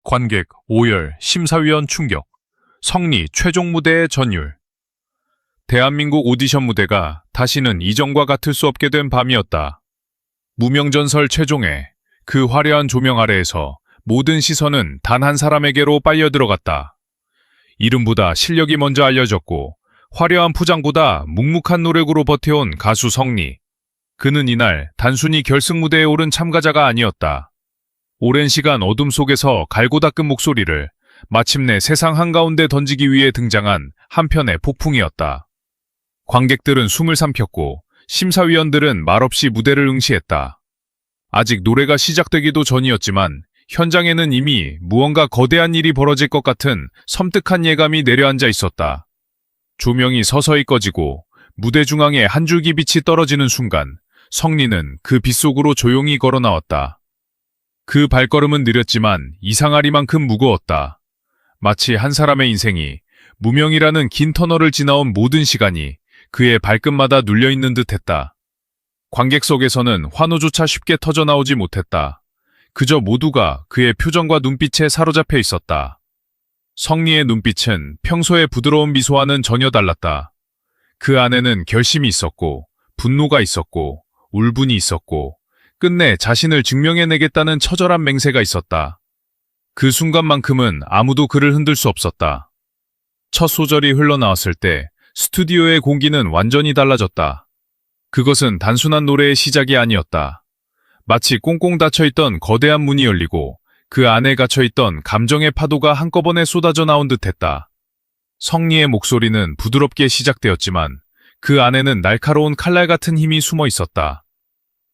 관객 오열, 심사위원 충격, 성리 최종 무대의 전율. 대한민국 오디션 무대가 다시는 이전과 같을 수 없게 된 밤이었다. 무명전설 최종에 그 화려한 조명 아래에서 모든 시선은 단 한 사람에게로 빨려 들어갔다. 이름보다 실력이 먼저 알려졌고 화려한 포장보다 묵묵한 노력으로 버텨온 가수 성리. 그는 이날 단순히 결승 무대에 오른 참가자가 아니었다. 오랜 시간 어둠 속에서 갈고 닦은 목소리를 마침내 세상 한가운데 던지기 위해 등장한 한편의 폭풍이었다. 관객들은 숨을 삼켰고 심사위원들은 말없이 무대를 응시했다. 아직 노래가 시작되기도 전이었지만 현장에는 이미 무언가 거대한 일이 벌어질 것 같은 섬뜩한 예감이 내려앉아 있었다. 조명이 서서히 꺼지고 무대 중앙에 한 줄기 빛이 떨어지는 순간 성리는 그 빛 속으로 조용히 걸어 나왔다. 그 발걸음은 느렸지만 이상하리만큼 무거웠다. 마치 한 사람의 인생이 무명이라는 긴 터널을 지나온 모든 시간이 그의 발끝마다 눌려있는 듯했다. 관객석에서는 환호조차 쉽게 터져나오지 못했다. 그저 모두가 그의 표정과 눈빛에 사로잡혀 있었다. 성리의 눈빛은 평소의 부드러운 미소와는 전혀 달랐다. 그 안에는 결심이 있었고, 분노가 있었고, 울분이 있었고, 끝내 자신을 증명해내겠다는 처절한 맹세가 있었다. 그 순간만큼은 아무도 그를 흔들 수 없었다. 첫 소절이 흘러나왔을 때 스튜디오의 공기는 완전히 달라졌다. 그것은 단순한 노래의 시작이 아니었다. 마치 꽁꽁 닫혀있던 거대한 문이 열리고 그 안에 갇혀있던 감정의 파도가 한꺼번에 쏟아져 나온 듯했다. 성리의 목소리는 부드럽게 시작되었지만 그 안에는 날카로운 칼날 같은 힘이 숨어 있었다.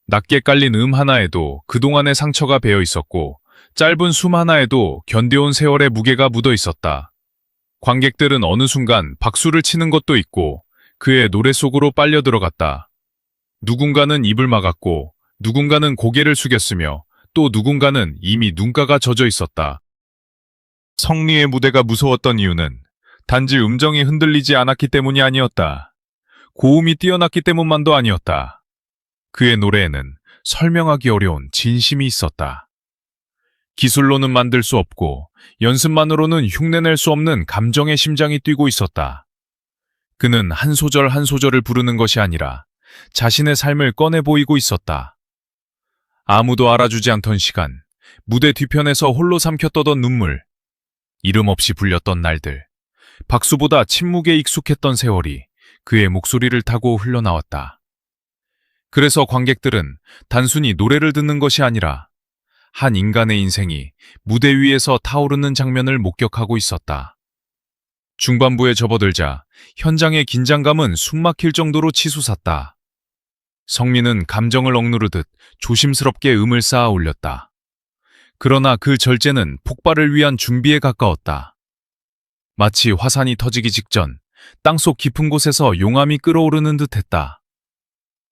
낮게 깔린 하나에도 그동안의 상처가 배어 있었고 짧은 숨 하나에도 견뎌온 세월의 무게가 묻어 있었다. 관객들은 어느 순간 박수를 치는 것도 있고 그의 노래 속으로 빨려 들어갔다. 누군가는 입을 막았고 누군가는 고개를 숙였으며 또 누군가는 이미 눈가가 젖어 있었다. 성리의 무대가 무서웠던 이유는 단지 음정이 흔들리지 않았기 때문이 아니었다. 고음이 뛰어났기 때문만도 아니었다. 그의 노래에는 설명하기 어려운 진심이 있었다. 기술로는 만들 수 없고 연습만으로는 흉내낼 수 없는 감정의 심장이 뛰고 있었다. 그는 한 소절 한 소절을 부르는 것이 아니라 자신의 삶을 꺼내 보이고 있었다. 아무도 알아주지 않던 시간, 무대 뒤편에서 홀로 삼켰던 눈물, 이름 없이 불렸던 날들, 박수보다 침묵에 익숙했던 세월이 그의 목소리를 타고 흘러나왔다. 그래서 관객들은 단순히 노래를 듣는 것이 아니라 한 인간의 인생이 무대 위에서 타오르는 장면을 목격하고 있었다. 중반부에 접어들자 현장의 긴장감은 숨막힐 정도로 치솟았다. 성리는 감정을 억누르듯 조심스럽게 음을 쌓아 올렸다. 그러나 그 절제는 폭발을 위한 준비에 가까웠다. 마치 화산이 터지기 직전 땅속 깊은 곳에서 용암이 끓어오르는 듯했다.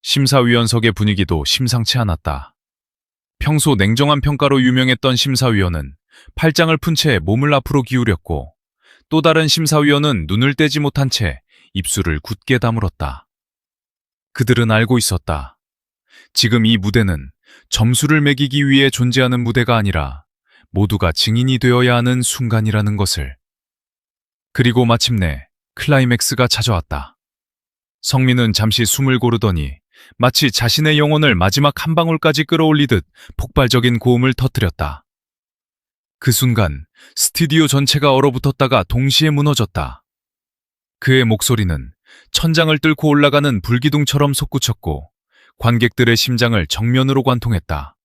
심사위원석의 분위기도 심상치 않았다. 평소 냉정한 평가로 유명했던 심사위원은 팔짱을 푼 채 몸을 앞으로 기울였고 또 다른 심사위원은 눈을 떼지 못한 채 입술을 굳게 다물었다. 그들은 알고 있었다. 지금 이 무대는 점수를 매기기 위해 존재하는 무대가 아니라 모두가 증인이 되어야 하는 순간이라는 것을. 그리고 마침내 클라이맥스가 찾아왔다. 성리는 잠시 숨을 고르더니 마치 자신의 영혼을 마지막 한 방울까지 끌어올리듯 폭발적인 고음을 터뜨렸다. 그 순간 스튜디오 전체가 얼어붙었다가 동시에 무너졌다. 그의 목소리는 천장을 뚫고 올라가는 불기둥처럼 솟구쳤고 관객들의 심장을 정면으로 관통했다.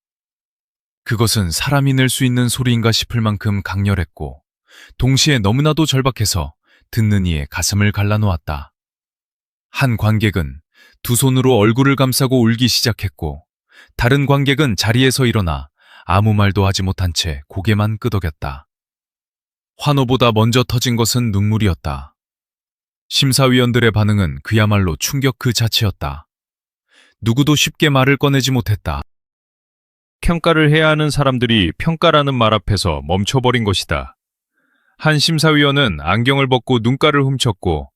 그것은 사람이 낼 수 있는 소리인가 싶을 만큼 강렬했고 동시에 너무나도 절박해서 듣는 이의 가슴을 갈라놓았다. 한 관객은 두 손으로 얼굴을 감싸고 울기 시작했고 다른 관객은 자리에서 일어나 아무 말도 하지 못한 채 고개만 끄덕였다. 환호보다 먼저 터진 것은 눈물이었다. 심사위원들의 반응은 그야말로 충격 그 자체였다. 누구도 쉽게 말을 꺼내지 못했다. 평가를 해야 하는 사람들이 평가라는 말 앞에서 멈춰버린 것이다. 한 심사위원은 안경을 벗고 눈가를 훔쳤고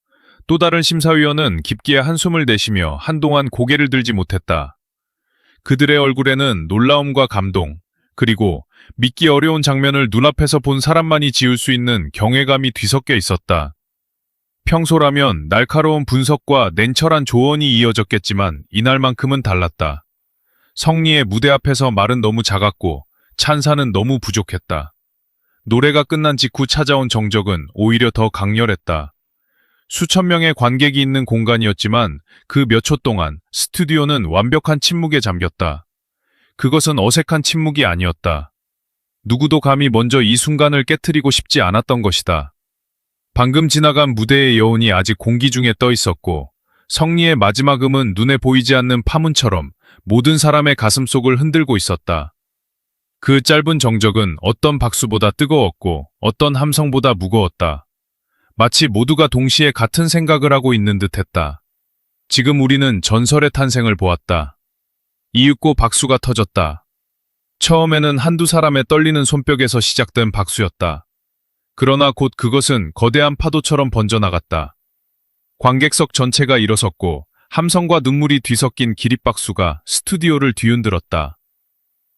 또 다른 심사위원은 깊게 한숨을 내쉬며 한동안 고개를 들지 못했다. 그들의 얼굴에는 놀라움과 감동, 그리고 믿기 어려운 장면을 눈앞에서 본 사람만이 지을 수 있는 경외감이 뒤섞여 있었다. 평소라면 날카로운 분석과 냉철한 조언이 이어졌겠지만 이날만큼은 달랐다. 성리의 무대 앞에서 말은 너무 작았고 찬사는 너무 부족했다. 노래가 끝난 직후 찾아온 정적은 오히려 더 강렬했다. 수천 명의 관객이 있는 공간이었지만 그 몇 초 동안 스튜디오는 완벽한 침묵에 잠겼다. 그것은 어색한 침묵이 아니었다. 누구도 감히 먼저 이 순간을 깨트리고 싶지 않았던 것이다. 방금 지나간 무대의 여운이 아직 공기 중에 떠 있었고 성리의 마지막 음은 눈에 보이지 않는 파문처럼 모든 사람의 가슴속을 흔들고 있었다. 그 짧은 정적은 어떤 박수보다 뜨거웠고 어떤 함성보다 무거웠다. 마치 모두가 동시에 같은 생각을 하고 있는 듯했다. 지금 우리는 전설의 탄생을 보았다. 이윽고 박수가 터졌다. 처음에는 한두 사람의 떨리는 손뼉에서 시작된 박수였다. 그러나 곧 그것은 거대한 파도처럼 번져나갔다. 관객석 전체가 일어섰고 함성과 눈물이 뒤섞인 기립박수가 스튜디오를 뒤흔들었다.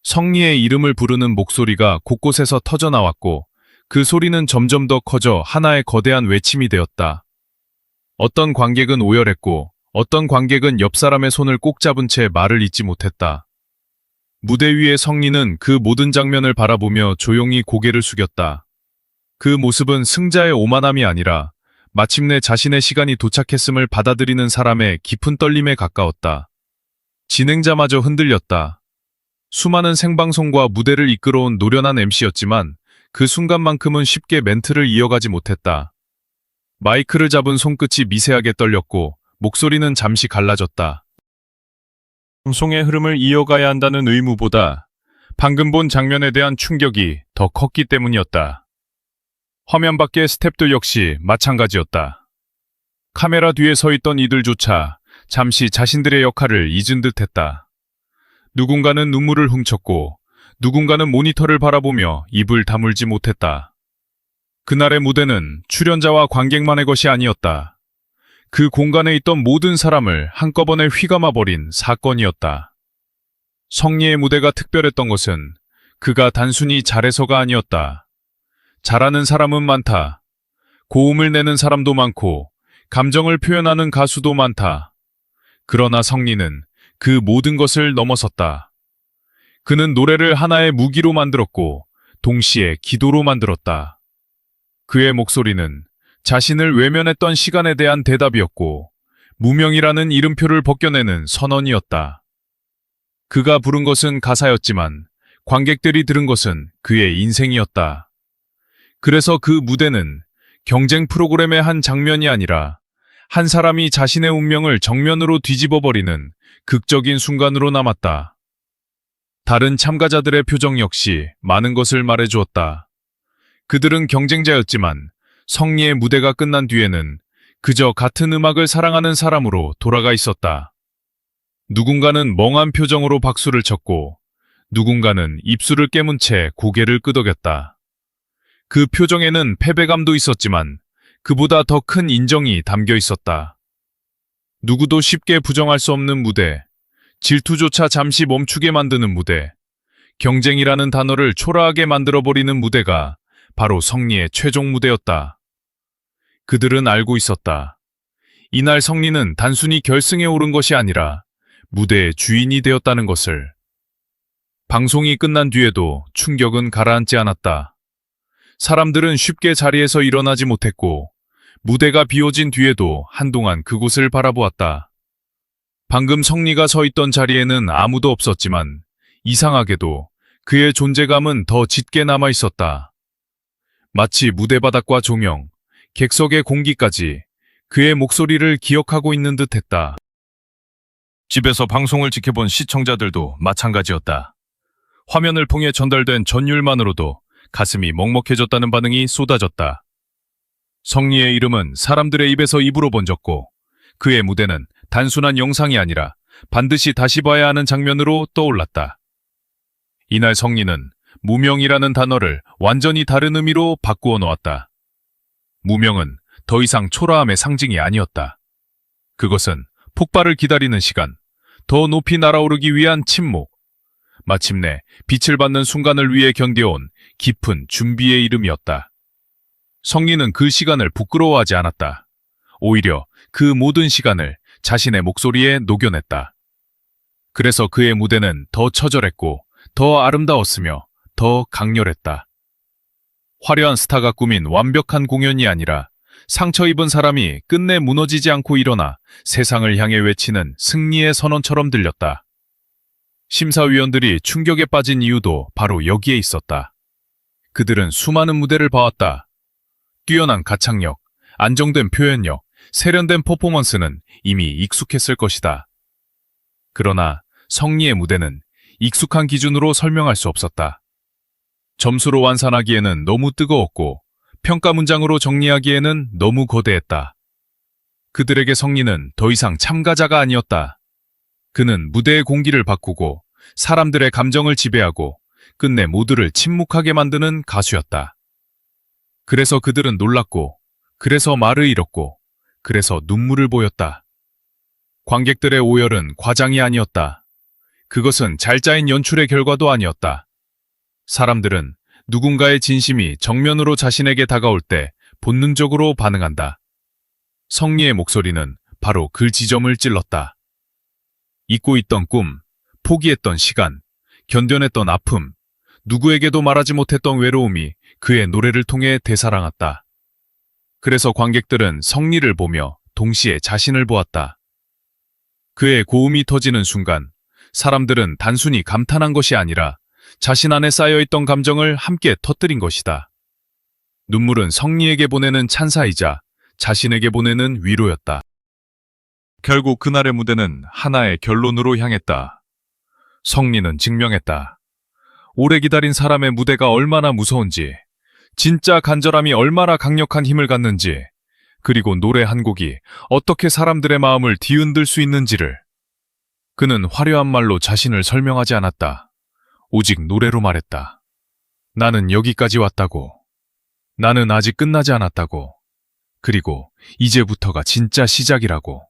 성리의 이름을 부르는 목소리가 곳곳에서 터져나왔고 그 소리는 점점 더 커져 하나의 거대한 외침이 되었다. 어떤 관객은 오열했고 어떤 관객은 옆 사람의 손을 꼭 잡은 채 말을 잇지 못했다. 무대 위의 성리는 그 모든 장면을 바라보며 조용히 고개를 숙였다. 그 모습은 승자의 오만함이 아니라 마침내 자신의 시간이 도착했음을 받아들이는 사람의 깊은 떨림에 가까웠다. 진행자마저 흔들렸다. 수많은 생방송과 무대를 이끌어온 노련한 MC였지만 그 순간만큼은 쉽게 멘트를 이어가지 못했다. 마이크를 잡은 손끝이 미세하게 떨렸고 목소리는 잠시 갈라졌다. 방송의 흐름을 이어가야 한다는 의무보다 방금 본 장면에 대한 충격이 더 컸기 때문이었다. 화면 밖의 스태프들 역시 마찬가지였다. 카메라 뒤에 서 있던 이들조차 잠시 자신들의 역할을 잊은 듯했다. 누군가는 눈물을 훔쳤고 누군가는 모니터를 바라보며 입을 다물지 못했다. 그날의 무대는 출연자와 관객만의 것이 아니었다. 그 공간에 있던 모든 사람을 한꺼번에 휘감아버린 사건이었다. 성리의 무대가 특별했던 것은 그가 단순히 잘해서가 아니었다. 잘하는 사람은 많다. 고음을 내는 사람도 많고 감정을 표현하는 가수도 많다. 그러나 성리는 그 모든 것을 넘어섰다. 그는 노래를 하나의 무기로 만들었고 동시에 기도로 만들었다. 그의 목소리는 자신을 외면했던 시간에 대한 대답이었고 무명이라는 이름표를 벗겨내는 선언이었다. 그가 부른 것은 가사였지만 관객들이 들은 것은 그의 인생이었다. 그래서 그 무대는 경쟁 프로그램의 한 장면이 아니라 한 사람이 자신의 운명을 정면으로 뒤집어버리는 극적인 순간으로 남았다. 다른 참가자들의 표정 역시 많은 것을 말해주었다. 그들은 경쟁자였지만 성리의 무대가 끝난 뒤에는 그저 같은 음악을 사랑하는 사람으로 돌아가 있었다. 누군가는 멍한 표정으로 박수를 쳤고 누군가는 입술을 깨문 채 고개를 끄덕였다. 그 표정에는 패배감도 있었지만 그보다 더 큰 인정이 담겨 있었다. 누구도 쉽게 부정할 수 없는 무대, 질투조차 잠시 멈추게 만드는 무대, 경쟁이라는 단어를 초라하게 만들어버리는 무대가 바로 성리의 최종 무대였다. 그들은 알고 있었다. 이날 성리는 단순히 결승에 오른 것이 아니라 무대의 주인이 되었다는 것을. 방송이 끝난 뒤에도 충격은 가라앉지 않았다. 사람들은 쉽게 자리에서 일어나지 못했고 무대가 비워진 뒤에도 한동안 그곳을 바라보았다. 방금 성리가 서 있던 자리에는 아무도 없었지만 이상하게도 그의 존재감은 더 짙게 남아 있었다. 마치 무대 바닥과 조명, 객석의 공기까지 그의 목소리를 기억하고 있는 듯했다. 집에서 방송을 지켜본 시청자들도 마찬가지였다. 화면을 통해 전달된 전율만으로도 가슴이 먹먹해졌다는 반응이 쏟아졌다. 성리의 이름은 사람들의 입에서 입으로 번졌고 그의 무대는 단순한 영상이 아니라 반드시 다시 봐야 하는 장면으로 떠올랐다. 이날 성리는 무명이라는 단어를 완전히 다른 의미로 바꾸어 놓았다. 무명은 더 이상 초라함의 상징이 아니었다. 그것은 폭발을 기다리는 시간, 더 높이 날아오르기 위한 침묵, 마침내 빛을 받는 순간을 위해 견뎌온 깊은 준비의 이름이었다. 성리는 그 시간을 부끄러워하지 않았다. 오히려 그 모든 시간을 자신의 목소리에 녹여냈다. 그래서 그의 무대는 더 처절했고 더 아름다웠으며 더 강렬했다. 화려한 스타가 꾸민 완벽한 공연이 아니라 상처 입은 사람이 끝내 무너지지 않고 일어나 세상을 향해 외치는 승리의 선언처럼 들렸다. 심사위원들이 충격에 빠진 이유도 바로 여기에 있었다. 그들은 수많은 무대를 봐왔다. 뛰어난 가창력, 안정된 표현력, 세련된 퍼포먼스는 이미 익숙했을 것이다. 그러나 성리의 무대는 익숙한 기준으로 설명할 수 없었다. 점수로 완산하기에는 너무 뜨거웠고 평가 문장으로 정리하기에는 너무 거대했다. 그들에게 성리는 더 이상 참가자가 아니었다. 그는 무대의 공기를 바꾸고 사람들의 감정을 지배하고 끝내 모두를 침묵하게 만드는 가수였다. 그래서 그들은 놀랐고, 그래서 말을 잃었고, 그래서 눈물을 보였다. 관객들의 오열은 과장이 아니었다. 그것은 잘 짜인 연출의 결과도 아니었다. 사람들은 누군가의 진심이 정면으로 자신에게 다가올 때 본능적으로 반응한다. 성리의 목소리는 바로 그 지점을 찔렀다. 잊고 있던 꿈, 포기했던 시간, 견뎌냈던 아픔, 누구에게도 말하지 못했던 외로움이 그의 노래를 통해 되살아났다. 그래서 관객들은 성리를 보며 동시에 자신을 보았다. 그의 고음이 터지는 순간 사람들은 단순히 감탄한 것이 아니라 자신 안에 쌓여있던 감정을 함께 터뜨린 것이다. 눈물은 성리에게 보내는 찬사이자 자신에게 보내는 위로였다. 결국 그날의 무대는 하나의 결론으로 향했다. 성리는 증명했다. 오래 기다린 사람의 무대가 얼마나 무서운지, 진짜 간절함이 얼마나 강력한 힘을 갖는지, 그리고 노래 한 곡이 어떻게 사람들의 마음을 뒤흔들 수 있는지를. 그는 화려한 말로 자신을 설명하지 않았다. 오직 노래로 말했다. 나는 여기까지 왔다고. 나는 아직 끝나지 않았다고. 그리고 이제부터가 진짜 시작이라고.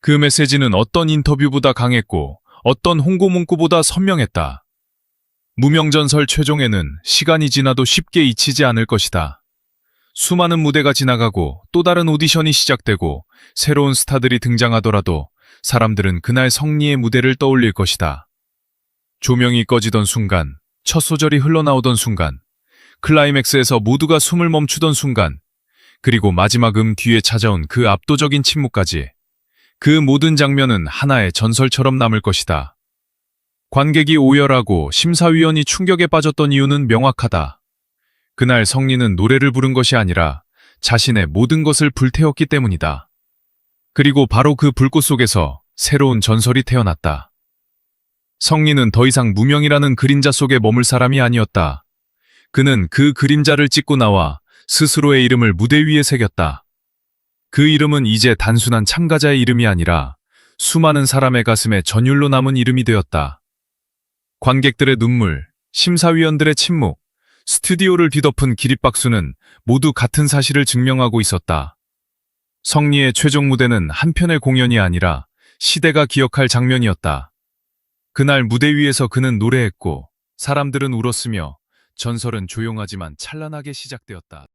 그 메시지는 어떤 인터뷰보다 강했고 어떤 홍보 문구보다 선명했다. 무명전설 최종에는 시간이 지나도 쉽게 잊히지 않을 것이다. 수많은 무대가 지나가고 또 다른 오디션이 시작되고 새로운 스타들이 등장하더라도 사람들은 그날 성리의 무대를 떠올릴 것이다. 조명이 꺼지던 순간, 첫 소절이 흘러나오던 순간, 클라이맥스에서 모두가 숨을 멈추던 순간, 그리고 마지막 뒤에 찾아온 그 압도적인 침묵까지, 그 모든 장면은 하나의 전설처럼 남을 것이다. 관객이 오열하고 심사위원이 충격에 빠졌던 이유는 명확하다. 그날 성리는 노래를 부른 것이 아니라 자신의 모든 것을 불태웠기 때문이다. 그리고 바로 그 불꽃 속에서 새로운 전설이 태어났다. 성리는 더 이상 무명이라는 그림자 속에 머물 사람이 아니었다. 그는 그 그림자를 찢고 나와 스스로의 이름을 무대 위에 새겼다. 그 이름은 이제 단순한 참가자의 이름이 아니라 수많은 사람의 가슴에 전율로 남은 이름이 되었다. 관객들의 눈물, 심사위원들의 침묵, 스튜디오를 뒤덮은 기립박수는 모두 같은 사실을 증명하고 있었다. 성리의 최종 무대는 한편의 공연이 아니라 시대가 기억할 장면이었다. 그날 무대 위에서 그는 노래했고 사람들은 울었으며 전설은 조용하지만 찬란하게 시작되었다.